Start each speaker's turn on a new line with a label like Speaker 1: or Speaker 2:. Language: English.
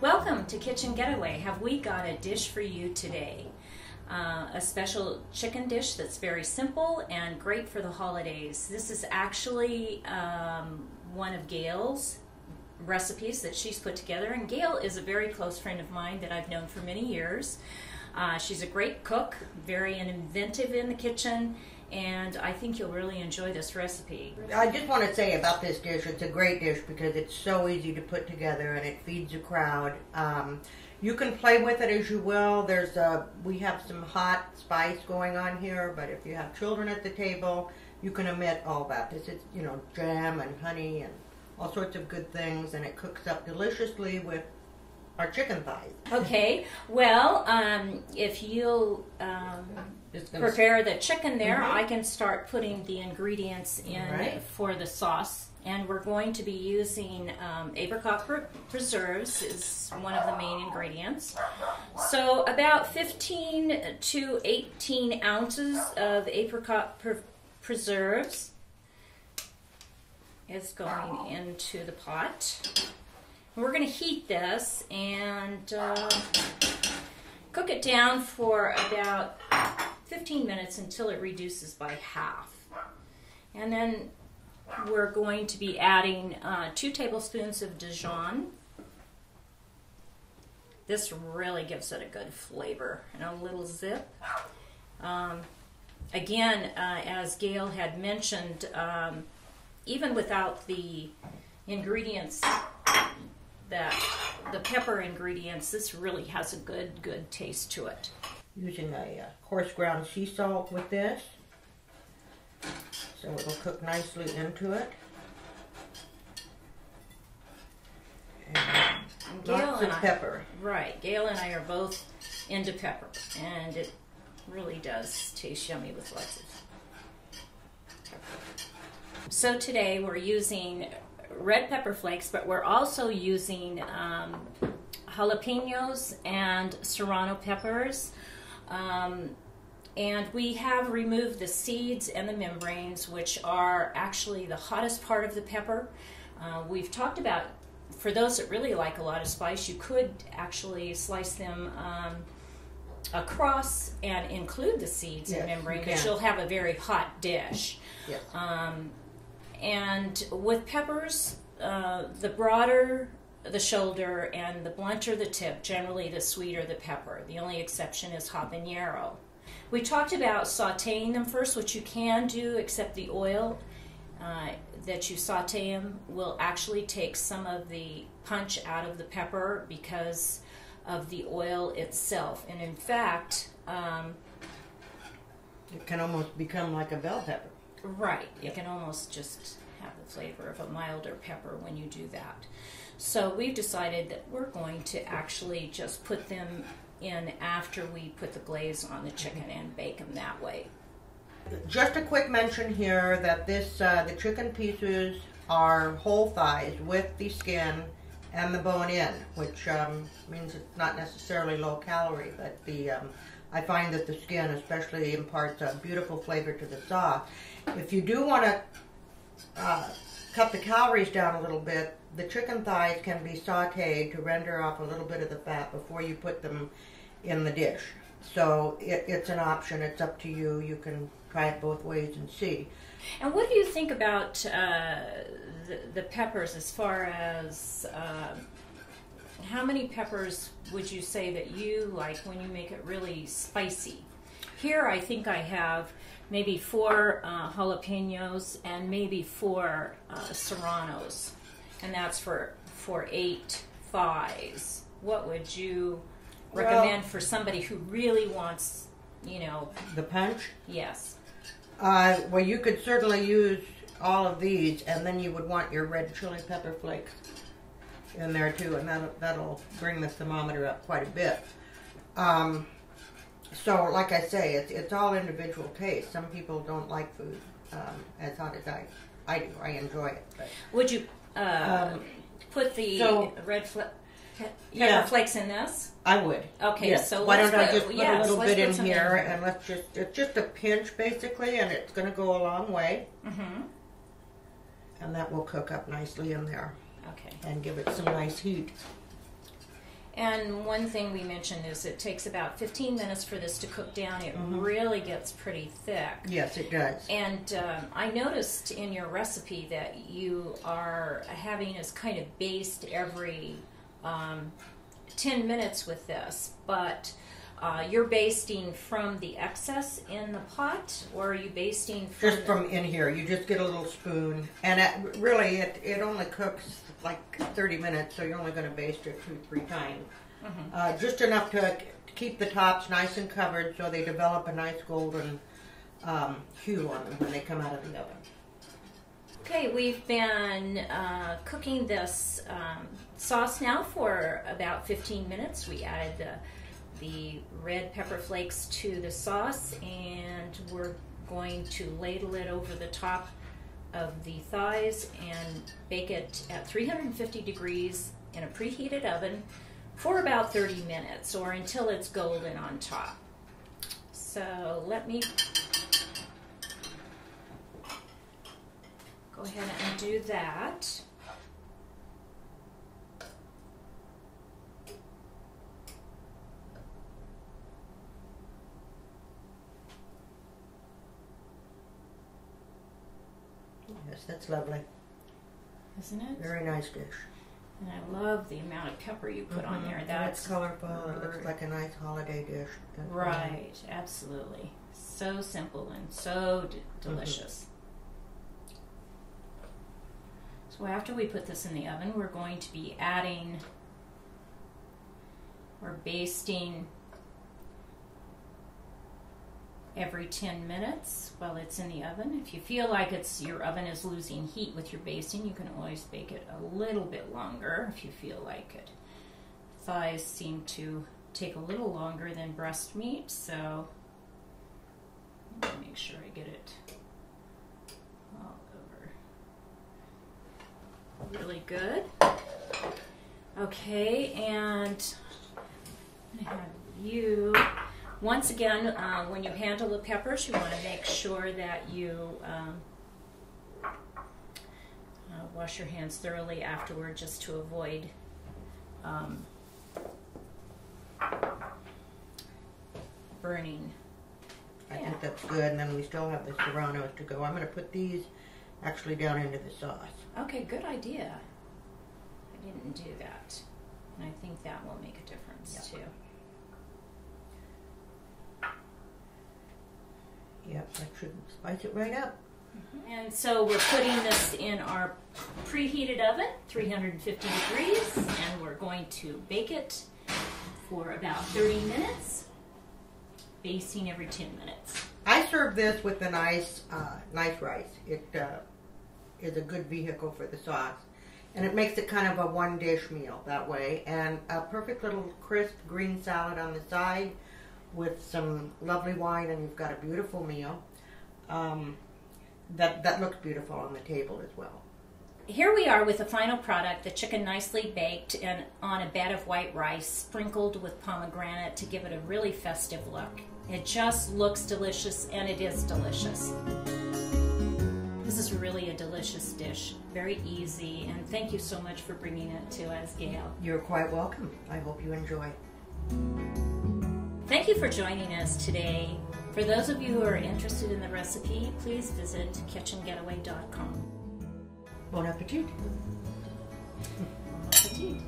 Speaker 1: Welcome to Kitchen Getaway. Have we got a dish for you today? A special chicken dish that's very simple and great for the holidays. This is actually one of Gail's recipes that she's put together, and Gail is a very close friend of mine that I've known for many years. She's a great cook, very inventive in the kitchen, and I think you'll really enjoy this recipe.
Speaker 2: I just want to say about this dish, it's a great dish because it's so easy to put together and it feeds a crowd. You can play with it as you will. We have some hot spice going on here, but if you have children at the table, you can omit all that. This is, jam and honey and all sorts of good things, and it cooks up deliciously with our chicken thighs.
Speaker 1: Okay, well, if you'll prepare the chicken there, I can start putting the ingredients in for the sauce. And we're going to be using apricot preserves is one of the main ingredients. So about 15 to 18 ounces of apricot preserves is going into the pot. We're going to heat this and cook it down for about 15 minutes until it reduces by half. And then we're going to be adding 2 tablespoons of Dijon. This really gives it a good flavor and a little zip. Again, as Gail had mentioned, even without the ingredients, the pepper ingredients, this really has a good taste to it.
Speaker 2: Using a coarse ground sea salt with this, so it'll cook nicely into it. And lots of pepper.
Speaker 1: Right, Gail and I are both into pepper, and it really does taste yummy with lots of pepper. So today we're using red pepper flakes, but we're also using jalapenos and serrano peppers. And we have removed the seeds and the membranes, which are actually the hottest part of the pepper. We've talked about, for those that really like a lot of spice, you could actually slice them across and include the seeds and membrane, because you'll have a very hot dish.
Speaker 2: Yes.
Speaker 1: And with peppers, the broader the shoulder and the blunter the tip, generally the sweeter the pepper. The only exception is habanero. We talked about sauteing them first, which you can do, except the oil that you saute them will actually take some of the punch out of the pepper because of the oil itself. And in fact,
Speaker 2: it can almost become like a bell pepper.
Speaker 1: Right. You can almost just have the flavor of a milder pepper when you do that. So we've decided that we're going to actually just put them in after we put the glaze on the chicken and bake them that way.
Speaker 2: Just a quick mention here that the chicken pieces are whole thighs with the skin and the bone in, which means it's not necessarily low calorie, but I find that the skin especially imparts a beautiful flavor to the sauce. If you do want to cut the calories down a little bit, the chicken thighs can be sauteed to render off a little bit of the fat before you put them in the dish. So it's an option. It's up to you. You can try it both ways and see.
Speaker 1: And what do you think about the peppers as far as how many peppers would you say that you like when you make it really spicy? Here I think I have maybe 4 jalapenos and maybe 4 serranos, and that's for 8 thighs. What would you recommend for somebody who really wants,
Speaker 2: the punch?
Speaker 1: Yes.
Speaker 2: Well, you could certainly use all of these, and then you would want your red chili pepper flakes in there too, and that'll bring the thermometer up quite a bit. So, like I say, it's all individual taste. Some people don't like food as hot as I do. I enjoy it. But,
Speaker 1: would you put the red pepper flakes in this?
Speaker 2: I would.
Speaker 1: Okay,
Speaker 2: yes.
Speaker 1: so
Speaker 2: why don't I just put a little bit in here, and it's just a pinch basically, and it's going to go a long way. Mm-hmm. And that will cook up nicely in there.
Speaker 1: Okay.
Speaker 2: And give it some nice heat.
Speaker 1: And one thing we mentioned is it takes about 15 minutes for this to cook down. It really gets pretty thick.
Speaker 2: Yes, it does.
Speaker 1: And I noticed in your recipe that you are having us kind of baste every 10 minutes with this, but you're basting from the excess in the pot, or are you basting from
Speaker 2: just from in here? You just get a little spoon, and it only cooks like 30 minutes, so you're only going to baste it 2-3 times. Just enough to keep the tops nice and covered, so they develop a nice golden hue on them when they come out of the oven.
Speaker 1: Okay, we've been cooking this sauce now for about 15 minutes. We added the red pepper flakes to the sauce, and we're going to ladle it over the top of the thighs and bake it at 350 degrees in a preheated oven for about 30 minutes, or until it's golden on top. So let me go ahead and do that.
Speaker 2: Yes, that's lovely.
Speaker 1: Isn't it?
Speaker 2: Very nice dish.
Speaker 1: And I love the amount of pepper you put on there.
Speaker 2: That's colorful. It looks like a nice holiday dish.
Speaker 1: Right, absolutely. So simple and so delicious. So after we put this in the oven, we're going to be adding or basting every 10 minutes while it's in the oven. If you feel like your oven is losing heat with your basting, you can always bake it a little bit longer if you feel like it. Thighs seem to take a little longer than breast meat, so let me make sure I get it all over. Really good. Okay, and I'm gonna have you, once again, when you handle the peppers, you want to make sure that you wash your hands thoroughly afterward, just to avoid burning.
Speaker 2: I think that's good, and then we still have the serranos to go. I'm going to put these actually down into the sauce.
Speaker 1: Okay, good idea. I didn't do that, and I think that will make a difference too.
Speaker 2: Yep, that should spice it right up.
Speaker 1: And so we're putting this in our preheated oven, 350 degrees, and we're going to bake it for about 30 minutes, basting every 10 minutes.
Speaker 2: I serve this with a nice rice. It is a good vehicle for the sauce, and it makes it kind of a one-dish meal that way, and a perfect little crisp green salad on the side with some lovely wine, and you've got a beautiful meal that looks beautiful on the table as well.
Speaker 1: Here we are with the final product, the chicken nicely baked and on a bed of white rice sprinkled with pomegranate to give it a really festive look. It just looks delicious, and it is delicious. This is really a delicious dish, very easy, and thank you so much for bringing it to us, Gail.
Speaker 2: You're quite welcome. I hope you enjoy.
Speaker 1: Thank you for joining us today. For those of you who are interested in the recipe, please visit kitchengetaway.com.
Speaker 2: Bon appetit.
Speaker 1: Bon appetit.